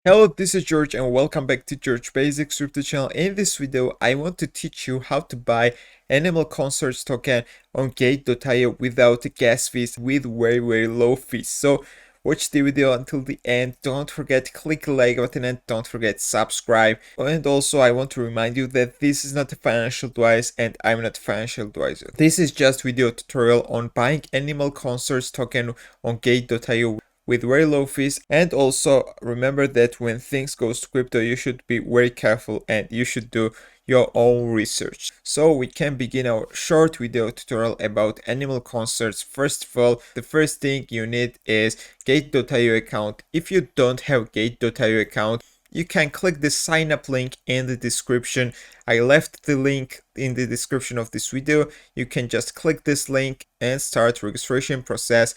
Hello, this is George and welcome back to George Basics YouTube channel. In this video, I want to teach you how to buy Animal Concerts token on Gate.io without gas fees with very low fees. So watch the video until the end. Don't forget to click the like button and don't forget subscribe. And also I want to remind you that this is not a financial advice and I'm not a financial advisor. This is just video tutorial on buying Animal Concerts token on Gate.io with very low fees. And also remember that when things goes to crypto, you should be very careful and you should do your own research. So we can begin our short video tutorial about Animal Concerts. First of all, the first thing you need is Gate.io account. If you don't have Gate.io account, you can click the sign up link in the description. I left the link in the description of this video. You can just click this link and start registration process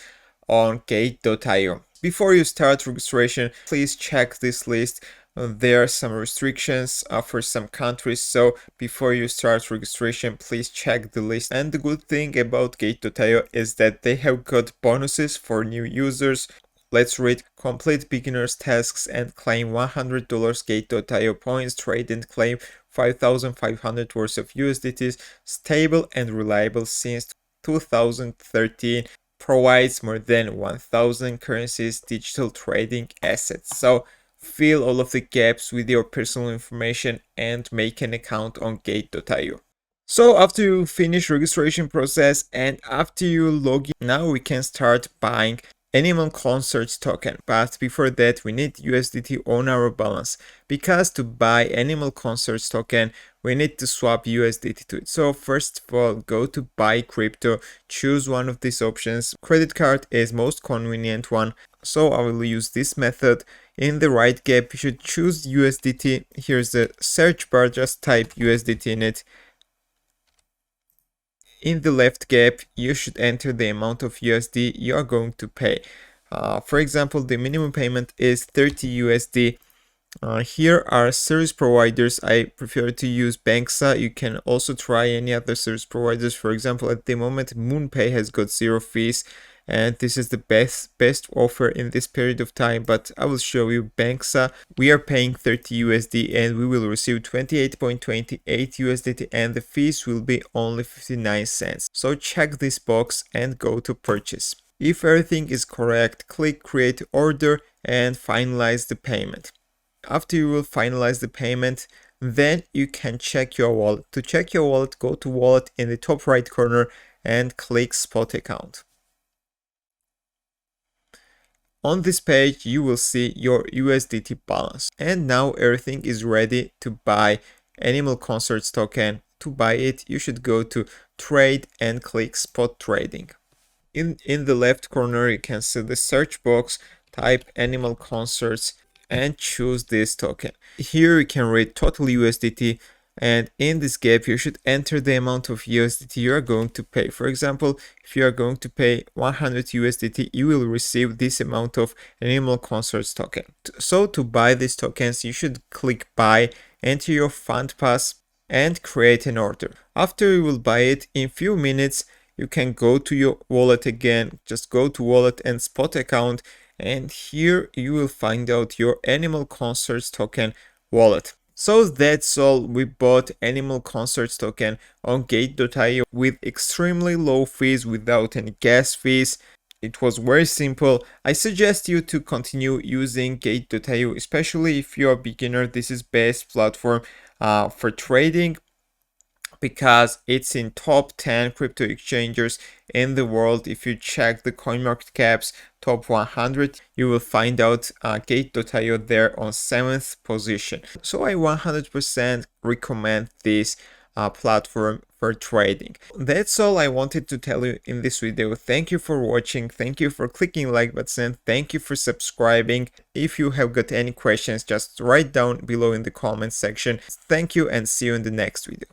on Gate.io. Before you start registration, please check this list. There are some restrictions for some countries, so before you start registration, please check the list. And the good thing about Gate.io is that they have got bonuses for new users. Let's read: complete beginners tasks and claim $100 Gate.io points, trade and claim 5,500 worth of USDTs, stable and reliable since 2013, provides more than 1000 currencies digital trading assets. So fill all of the gaps with your personal information and make an account on Gate.io. So after you finish registration process and after you log in, now we can start buying Animal Concerts token. But before that, we need USDT on our balance, because to buy Animal Concerts token, we need to swap USDT to it. So first of all, go to buy crypto, choose one of these options. Credit card is most convenient one, so I will use this method. In the right gap, you should choose USDT. Here's the search bar, just type USDT in it. In the left gap, you should enter the amount of USD you are going to pay. For example, the minimum payment is 30 USD. Here are service providers. I prefer to use Banksa. You can also try any other service providers. For example, at the moment, MoonPay has got 0 fees, and this is the best offer in this period of time. But I will show you Banksa. We are paying 30 USD and we will receive 28.28 USDT, and the fees will be only 59 cents. So check this box and go to purchase. If everything is correct, click create order and finalize the payment. After you will finalize the payment, then you can check your wallet. To check your wallet, go to wallet in the top right corner and click spot account. On this page, you will see your USDT balance. And now everything is ready to buy Animal Concerts token. To buy it, you should go to trade and click spot trading. In the left corner, you can see the search box, type Animal Concerts and choose this token. Here you can read total USDT, and in this gap you should enter the amount of USDT you are going to pay. For example, if you are going to pay 100 USDT, you will receive this amount of Animal Concerts token. So to buy these tokens, you should click buy, enter your fund pass and create an order. After you will buy it, in few minutes you can go to your wallet again. Just go to wallet and spot account, and here you will find out your Animal Concerts token wallet. So that's all. We bought Animal Concerts token on Gate.io with extremely low fees, without any gas fees. It was very simple. I suggest you to continue using Gate.io, especially if you're a beginner. This is best platform for trading, because it's in top 10 crypto exchanges in the world. If you check the CoinMarketCap's top 100, you will find out Gate.io there on 7th position. So I 100% recommend this platform for trading. That's all I wanted to tell you in this video. Thank you for watching. Thank you for clicking like button. Thank you for subscribing. If you have got any questions, just write down below in the comment section. Thank you and see you in the next video.